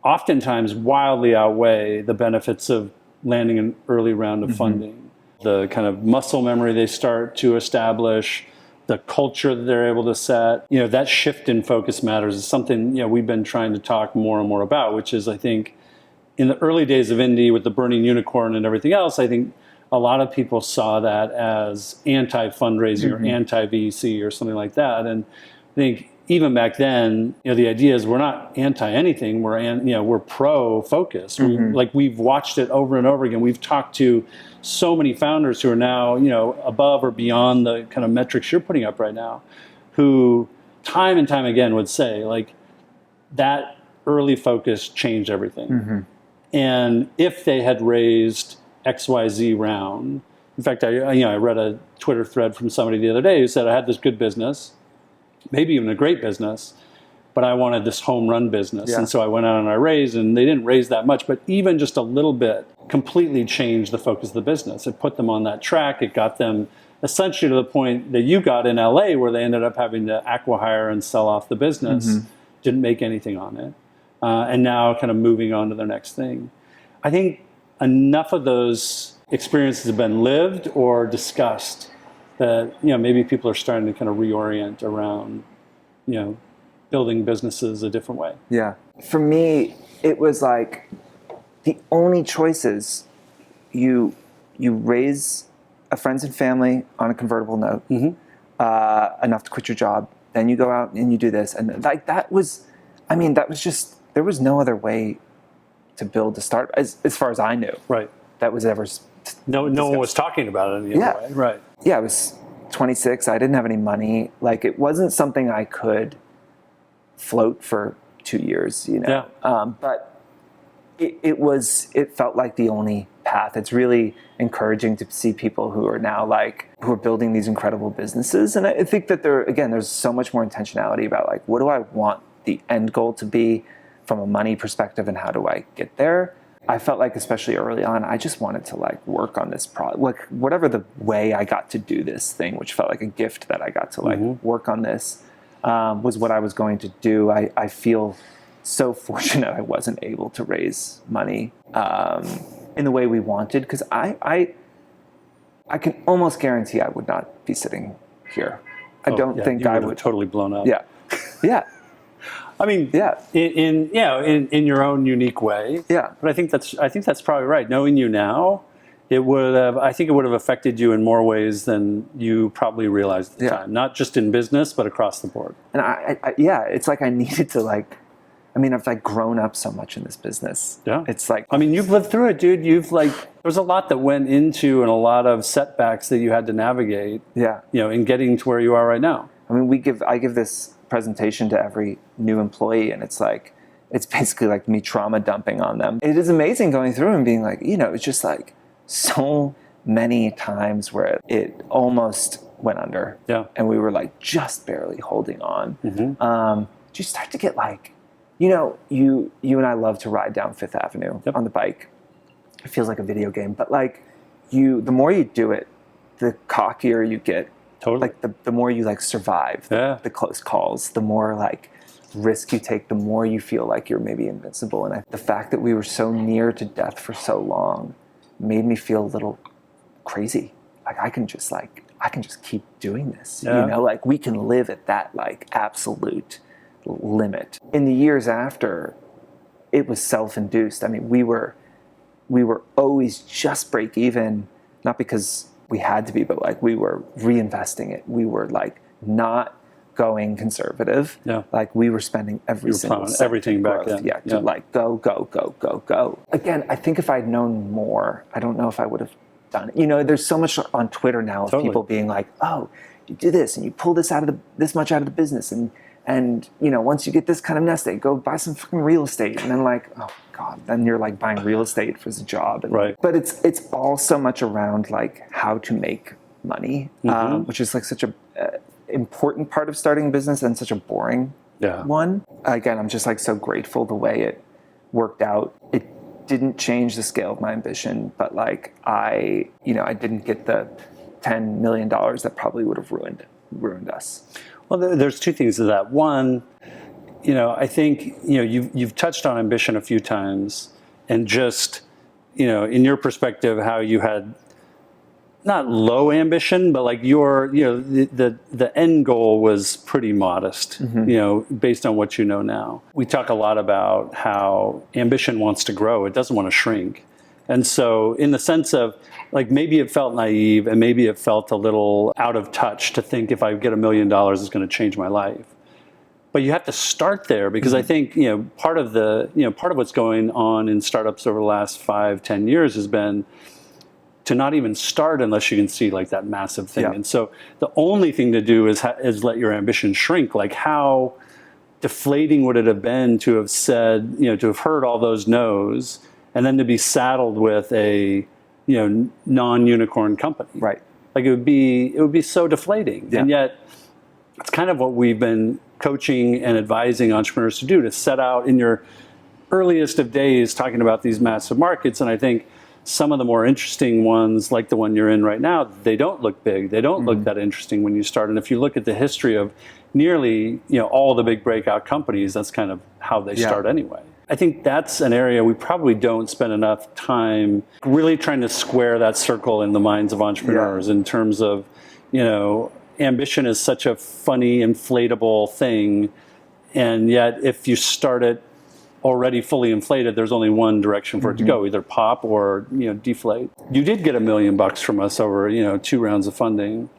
oftentimes wildly outweigh the benefits of landing an early round of funding. The kind of muscle memory they start to establish, the culture that they're able to set, that shift in focus matters is something, we've been trying to talk more and more about, which is, I think, in the early days of indie with the burning unicorn and everything else, I think a lot of people saw that as anti-fundraising or anti-VC or something like that. And I think even back then, the idea is we're not anti-anything, we're pro-focus. We've watched it over and over again. We've talked to so many founders who are now, above or beyond the kind of metrics you're putting up right now, who time and time again would say, like, that early focus changed everything. And if they had raised XYZ round, in fact, I read a Twitter thread from somebody the other day who said, I had this good business, maybe even a great business, but I wanted this home run business. And so I went out and I raised, and they didn't raise that much, but even just a little bit completely changed the focus of the business. It put them on that track. It got them essentially to the point that you got in LA, where they ended up having to acqui-hire and sell off the business, didn't make anything on it, and now kind of moving on to their next thing. I think enough of those experiences have been lived or discussed that maybe people are starting to kind of reorient around building businesses a different way. For me, it was like the only choices: you raise a friends and family on a convertible note, enough to quit your job, then you go out and you do this, and like that was just, there was no other way to build a startup as far as I knew. Right. That was ever. No one was talking about it any other way. Right. I was 26. I didn't have any money. Like, it wasn't something I could float for 2 years, but it felt like the only path. It's really encouraging to see people who are building these incredible businesses. And I think that there's so much more intentionality about, like, what do I want the end goal to be from a money perspective, and how do I get there? I felt like, especially early on, I just wanted to like work on this product, like whatever the way I got to do this thing, which felt like a gift that I got to like work on this. was what I was going to do. I feel so fortunate I wasn't able to raise money in the way we wanted, because I can almost guarantee I would not be sitting here. I don't think I would. Totally blown up. Yeah, yeah. I mean, in your own unique way. Yeah. But I think that's probably right. Knowing you now, I think it would have affected you in more ways than you probably realized at the time. Not just in business, but across the board. And it's like I needed to I've like grown up so much in this business. Yeah. It's like, I mean, you've lived through it, dude. There's a lot that went into and a lot of setbacks that you had to navigate. Yeah. In getting to where you are right now. I mean, I give this presentation to every new employee, and it's basically like me trauma dumping on them. It is amazing going through and being like, it's just like so many times where it almost went under. Yeah. And we were like just barely holding on. Mm-hmm. You start to get like, you and I love to ride down Fifth Avenue on the bike. It feels like a video game, but like the more you do it, the cockier you get. Totally. Like the more you like survive the close calls, the more like risk you take, the more you feel like you're maybe invincible. And the fact that we were so near to death for so long made me feel a little crazy. Like I can just keep doing this. Like we can live at that like absolute limit. In the years after, it was self-induced. I mean, we were always just break even, not because we had to be, but like we were reinvesting it. We were like not going conservative. Yeah. Like we were spending everything back then. Yeah. To like go. Again, I think if I'd known more, I don't know if I would have done it. There's so much on Twitter now of people being like, oh, you do this and you pull this much out of the business, and once you get this kind of nest egg, go buy some fucking real estate. And then like, oh God, then you're like buying real estate for the job. Right. But it's all so much around like how to make money, which is like such a important part of starting a business and such a boring one. Again, I'm just like so grateful the way it worked out. It didn't change the scale of my ambition, but like I didn't get the $10 million that probably would have ruined us. Well, there's two things to that. One, I think, you've touched on ambition a few times, and just, in your perspective, how you had not low ambition, but like the end goal was pretty modest, based on what you know now. We talk a lot about how ambition wants to grow. It doesn't want to shrink. And so in the sense of like, maybe it felt naive and maybe it felt a little out of touch to think if I get $1 million, it's going to change my life. But you have to start there, because I think, part of what's going on in startups over the last 5-10 years has been to not even start unless you can see like that massive thing. Yeah. And so the only thing to do is let your ambition shrink. Like, how deflating would it have been to have said, to have heard all those no's, and then to be saddled with a, non-unicorn company. Right. Like it would be so deflating. Yeah. And yet it's kind of what we've been coaching and advising entrepreneurs to do, to set out in your earliest of days talking about these massive markets. And I think some of the more interesting ones, like the one you're in right now, they don't look big. They don't look that interesting when you start. And if you look at the history of nearly, all the big breakout companies, that's kind of how they start anyway. I think that's an area we probably don't spend enough time really trying to square that circle in the minds of entrepreneurs in terms of, ambition is such a funny, inflatable thing. And yet if you start it already fully inflated, there's only one direction for it to go, either pop or, deflate. You did get $1 million from us over, 2 rounds of funding.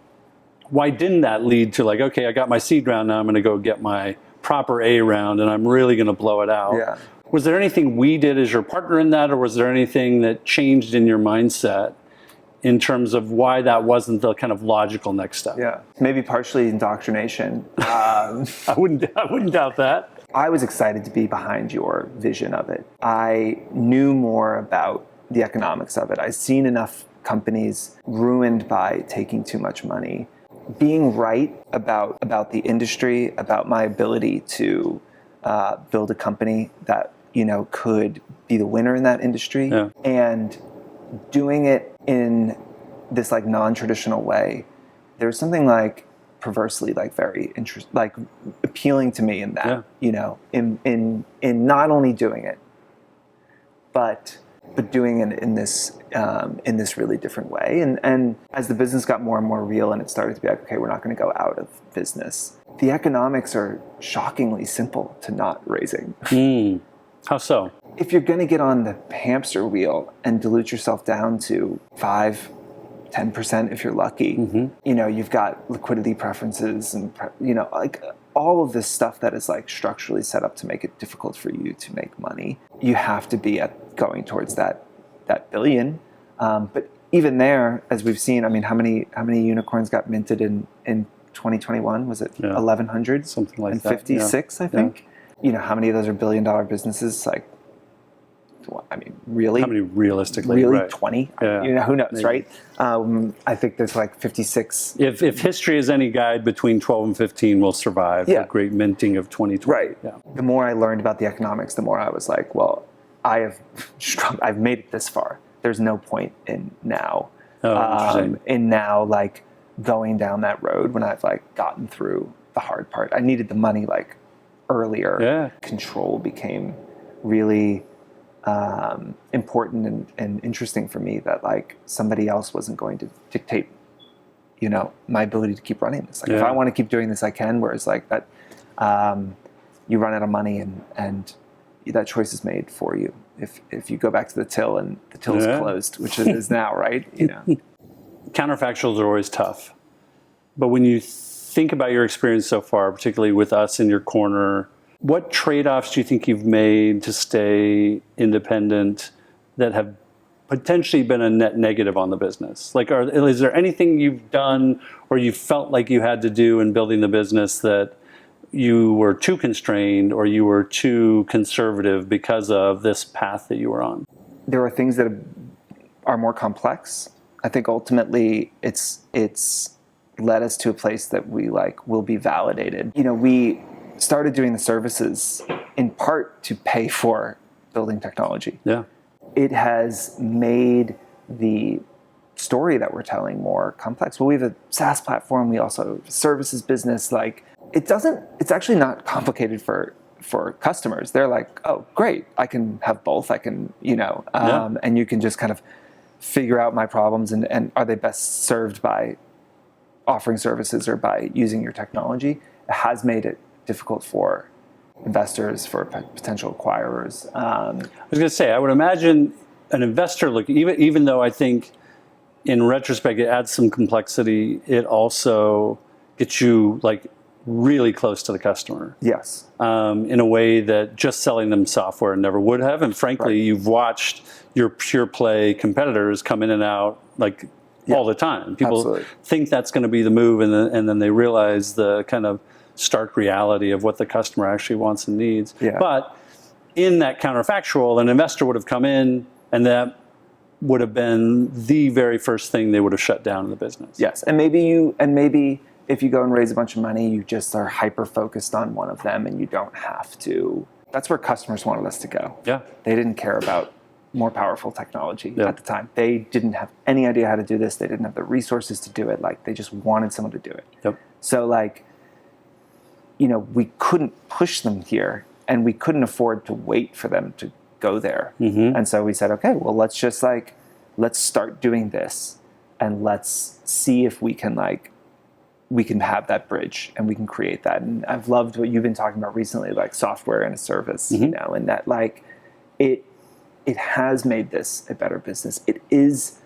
Why didn't that lead to like, okay, I got my seed round, now I'm going to go get my proper A round and I'm really going to blow it out? Yeah. Was there anything we did as your partner in that, or was there anything that changed in your mindset in terms of why that wasn't the kind of logical next step? Yeah, maybe partially indoctrination. I wouldn't doubt that. I was excited to be behind your vision of it. I knew more about the economics of it. I've seen enough companies ruined by taking too much money. Being right about the industry, about my ability to build a company that could be the winner in that industry, and doing it in this like non-traditional way. There's something like perversely like very like appealing to me in that, Yeah. you know, in not only doing it, but doing it in this really different way. And as the business got more and more real and it started to be like, okay, we're not going to go out of business. The economics are shockingly simple to not raising. How so? If you're going to get on the hamster wheel and dilute yourself down to 5-10% if you're lucky, you know, you've got liquidity preferences and, you know, like all of this stuff that is like structurally set up to make it difficult for you to make money. You have to be going towards that billion. But even there, as we've seen, I mean, how many unicorns got minted in 2021? Was it 1,100? Something like and that. 56, I think. Yeah. You know, how many of those are billion-dollar businesses? Like, I mean, really? How many realistically? Really, right. 20? Yeah. You know, who knows, Maybe. Right? I think there's like 56. If history is any guide, between 12 and 15 will survive the great minting of 2020. Right. Yeah. The more I learned about the economics, the more I was like, well, I've made it this far. There's no point in now. Interesting. In now, like, going down that road when I've like gotten through the hard part. I needed the money like earlier. Yeah. Control became really important and interesting for me, that like somebody else wasn't going to dictate, you know, my ability to keep running this. Like if I want to keep doing this, I can. Whereas like that, you run out of money and that choice is made for you. If you go back to the till and the till is closed, which it is now, right? You know, counterfactuals are always tough, but when you think about your experience so far, particularly with us in your corner, what trade-offs do you think you've made to stay independent that have potentially been a net negative on the business? Like, is there anything you've done or you felt like you had to do in building the business that you were too constrained or you were too conservative because of this path that you were on? There are things that are more complex. I think ultimately it's led us to a place that we like will be validated. You know, we started doing the services in part to pay for building technology. Yeah. It has made the story that we're telling more complex. Well, we have a SaaS platform. We also have a services business. Like, it's actually not complicated for customers. They're like, oh, great, I can have both. I can, you know, and you can just kind of figure out my problems and are they best served by offering services or by using your technology. It has made it difficult for investors, for potential acquirers. I was going to say, I would imagine an investor looking, even though I think in retrospect it adds some complexity, it also gets you like really close to the customer. Yes. In a way that just selling them software never would have. And frankly, you've watched your pure play competitors come in and out like all the time. People think that's going to be the move, and then they realize the kind of stark reality of what the customer actually wants and needs. Yeah. But in that counterfactual, an investor would have come in, and that would have been the very first thing they would have shut down in the business. Yes, and maybe if you go and raise a bunch of money, you just are hyper focused on one of them, and you don't have to. That's where customers wanted us to go. Yeah, they didn't care about more powerful technology at the time. They didn't have any idea how to do this. They didn't have the resources to do it. Like, they just wanted someone to do it. Yep. So like, you know, we couldn't push them here, and we couldn't afford to wait for them to go there. And so we said, okay, well, let's start doing this, and let's see if we can have that bridge, and we can create that. And I've loved what you've been talking about recently, like software and a service, you know, and that like it has made this a better business. It is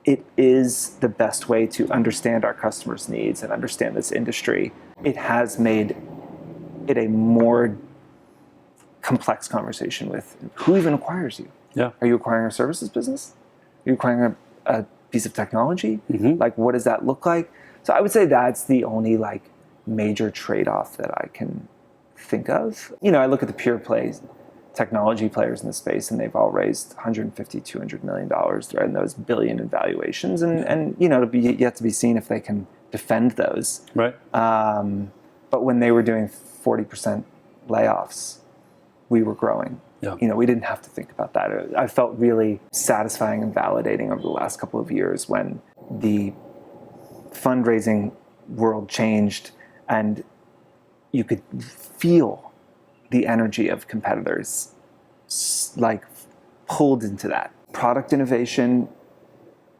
the best way to understand our customers' needs and understand this industry. It has made it a more complex conversation with who even acquires you. Yeah. Are you acquiring a services business? Are you acquiring a piece of technology? Like, what does that look like? So I would say that's the only like major trade-off that I can think of. You know, I look at the pure plays technology players in the space, and they've all raised $150, $200 million. They're in those billion in valuations, and you know, it'll be yet to be seen if they can defend those. Right. But when they were doing 40% layoffs, we were growing. Yeah. You know, we didn't have to think about that. I felt really satisfying and validating over the last couple of years when the fundraising world changed, and you could feel the energy of competitors like pulled into that. Product innovation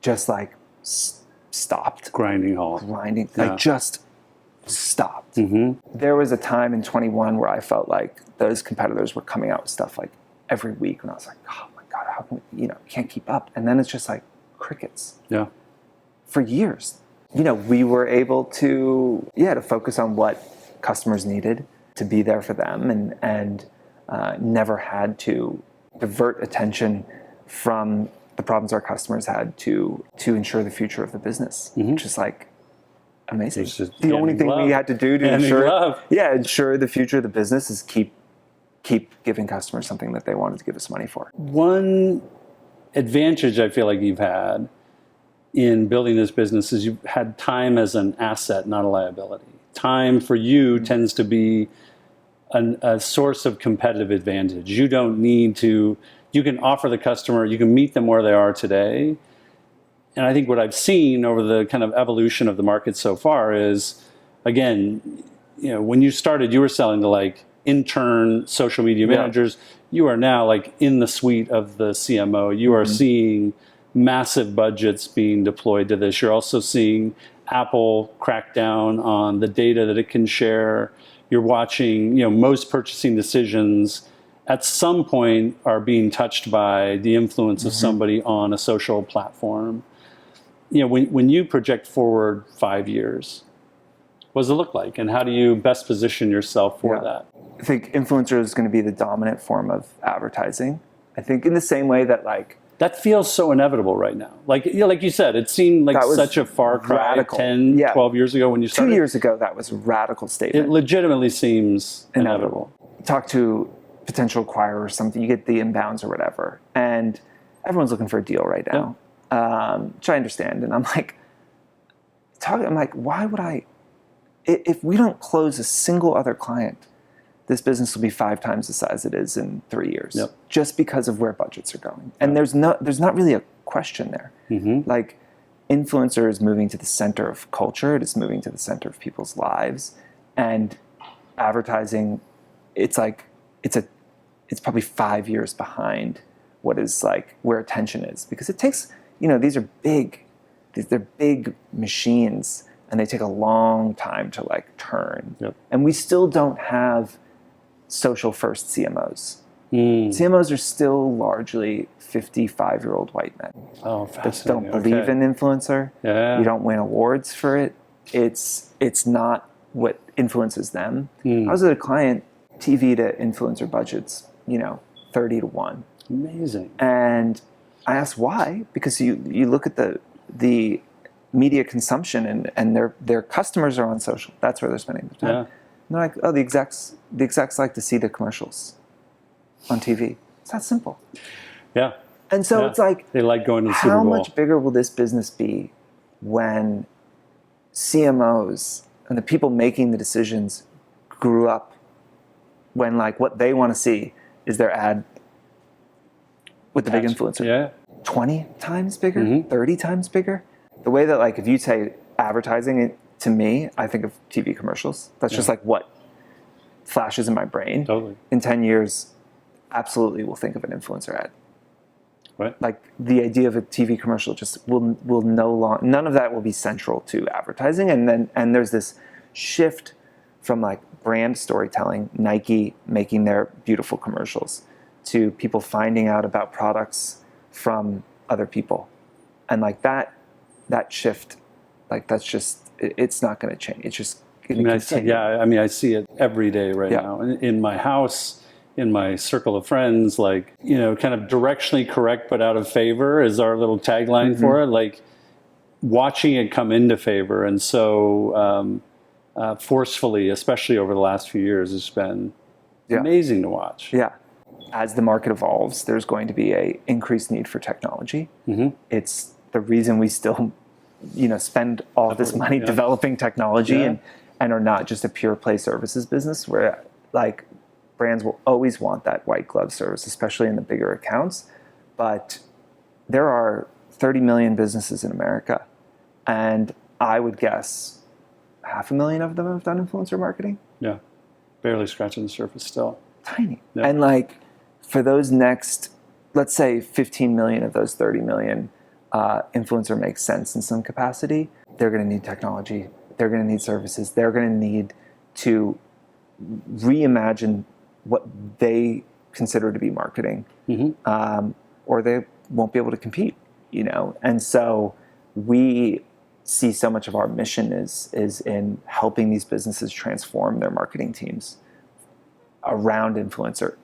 just like stopped. Grinding halt. Like just stopped. There was a time in 21 where I felt like those competitors were coming out with stuff like every week, and I was like, oh my God, how can we, can't keep up. And then it's just like crickets. Yeah. For years, we were able to focus on what customers needed, to be there for them, and never had to divert attention from the problems our customers had to ensure the future of the business, which is like amazing. The only thing we had to do to ensure the future of the business is keep giving customers something that they wanted to give us money for. One advantage I feel like you've had in building this business is you've had time as an asset, not a liability. Time for you tends to be a source of competitive advantage. You don't need to, you can offer the customer, you can meet them where they are today. And I think what I've seen over the kind of evolution of the market so far is, again, when you started, you were selling to like intern social media managers. You are now like in the suite of the CMO. You are seeing massive budgets being deployed to this. You're also seeing Apple crack down on the data that it can share. You're watching, most purchasing decisions at some point are being touched by the influence of somebody on a social platform. When you project forward 5 years, what does it look like? And how do you best position yourself for that? I think influencer is going to be the dominant form of advertising. I think in the same way that that feels so inevitable right now. Like you said, it seemed like such a far cry radical. 10, 12 years ago when you started. 2 years ago, that was a radical statement. It legitimately seems inevitable. Talk to potential acquirer or something, you get the inbounds or whatever, and everyone's looking for a deal right now, which I understand. And I'm like, why would I, if we don't close a single other client, this business will be 5 times the size it is in 3 years, just because of where budgets are going. And there's not really a question there. Like, influencer is moving to the center of culture. It is moving to the center of people's lives, and advertising, it's probably 5 years behind what is like where attention is, because it takes, they're big machines, and they take a long time to like turn. And we still don't have social first CMOs. CMOs are still largely 55-year-old white men that don't believe in influencer. You don't win awards for it. It's not what influences them. I was at a client, TV to influencer budgets, 30 to 1. Amazing. And I asked why, because you look at the media consumption, and their customers are on social. That's where they're spending their time. And they're like, oh, the execs like to see the commercials on TV. It's that simple. And so it's like, they like going to the Super Bowl. How much bigger will this business be when CMOs and the people making the decisions grew up, when like what they want to see is their ad with the big influencer? 20 times bigger, 30 times bigger. The way that, like, if you say advertising, to me, I think of TV commercials. That's just like what flashes in my brain. Totally. In 10 years, absolutely we'll think of an influencer ad. Right. Like, the idea of a TV commercial just will no longer, none of that will be central to advertising. And there's this shift from like brand storytelling, Nike making their beautiful commercials, to people finding out about products from other people. And like that shift, like that's just, it's not going to change. It's just going to continue. I see it every day now. In my house, in my circle of friends, like, kind of directionally correct but out of favor is our little tagline for it. Like, watching it come into favor, and so forcefully, especially over the last few years, has been amazing to watch. As the market evolves, there's going to be a increased need for technology. It's the reason we still, spend all this money developing technology and are not just a pure play services business, where like brands will always want that white glove service, especially in the bigger accounts. But there are 30 million businesses in America, and I would guess 500,000 of them have done influencer marketing. Yeah. Barely scratching the surface still. Tiny. Yeah. And like for those next, let's say 15 million of those 30 million, influencer makes sense in some capacity. They're going to need technology. They're going to need services. They're going to need to reimagine what they consider to be marketing, or they won't be able to compete, you know? And so we see so much of our mission is in helping these businesses transform their marketing teams around influencer,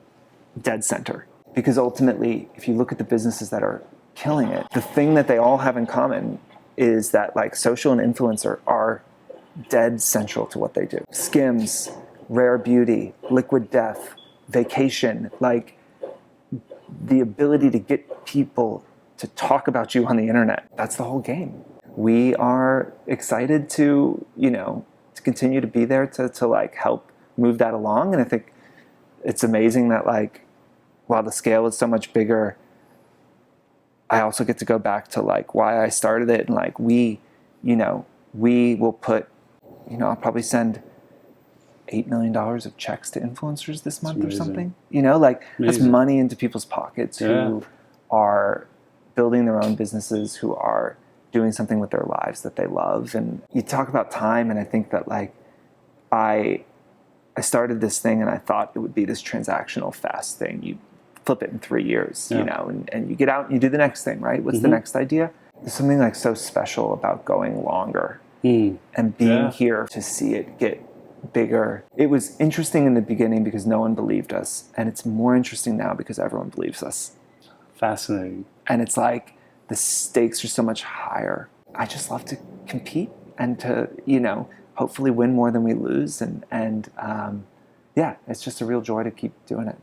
dead center. Because ultimately, if you look at the businesses that are killing it, the thing that they all have in common is that like social and influencer are dead central to what they do. Skims, Rare Beauty, Liquid Death, Vacation, like the ability to get people to talk about you on the internet. That's the whole game. We are excited to, you know, to continue to be there to like help move that along. And I think it's amazing that like, while the scale is so much bigger, I also get to go back to like why I started it. And like we will put, you know, I'll probably send $8 million of checks to influencers this month or something. You know, like that's money into people's pockets who are building their own businesses, who are doing something with their lives that they love. And you talk about time, and I think that like I started this thing and I thought it would be this transactional fast thing. You flip it in 3 years, you know, and you get out and you do the next thing, right? What's the next idea? There's something like so special about going longer and being here to see it get bigger. It was interesting in the beginning because no one believed us, and it's more interesting now because everyone believes us. Fascinating. And it's like the stakes are so much higher. I just love to compete and to, you know, hopefully win more than we lose. And yeah, it's just a real joy to keep doing it.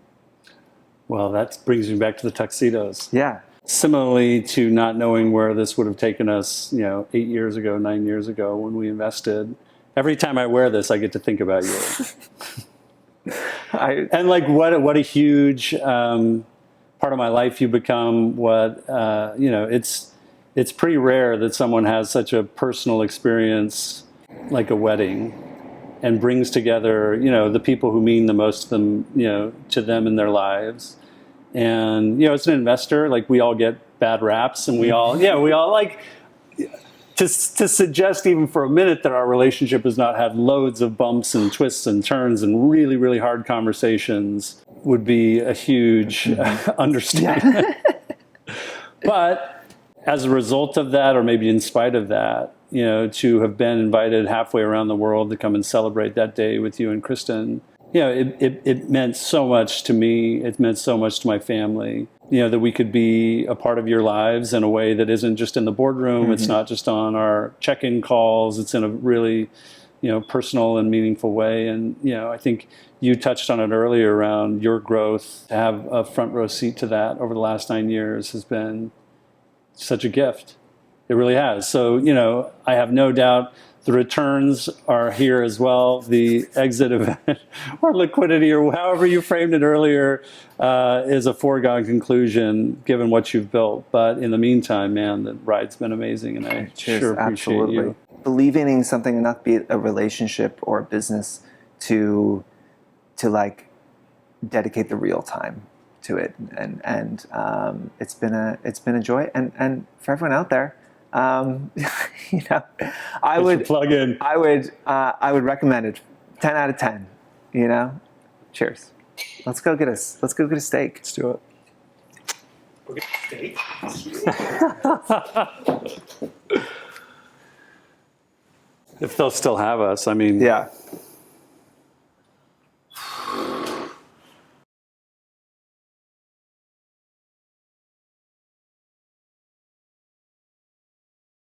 Well, that brings me back to the tuxedos. Yeah. Similarly to not knowing where this would have taken us, you know, 8 years ago, 9 years ago when we invested. Every time I wear this, I get to think about you. And like what a huge part of my life you become. What you know, it's pretty rare that someone has such a personal experience like a wedding and brings together, you know, the people who mean the most to them, you know, to them in their lives. And, you know, as an investor, like we all get bad raps and we all like to suggest even for a minute that our relationship has not had loads of bumps and twists and turns and really, really hard conversations would be a huge understatement. But as a result of that, or maybe in spite of that, you know, to have been invited halfway around the world to come and celebrate that day with you and Kristen, you know, it meant so much to me. It meant so much to my family, you know, that we could be a part of your lives in a way that isn't just in the boardroom. It's not just on our check-in calls. It's in a really, you know, personal and meaningful way. And, you know, I think you touched on it earlier around your growth. To have a front row seat to that over the last 9 years has been such a gift. It really has. So, you know, I have no doubt the returns are here as well. The exit event or liquidity or however you framed it earlier is a foregone conclusion given what you've built. But in the meantime, man, the ride's been amazing, and I sure appreciate you. Believing in something enough, be it a relationship or a business, to like dedicate the real time to it, and it's been a joy. And for everyone out there, you know, I would recommend it. 10 out of 10. You know, cheers. Let's go get a steak. Let's do it. Go get a steak. If they'll still have us, I mean, yeah.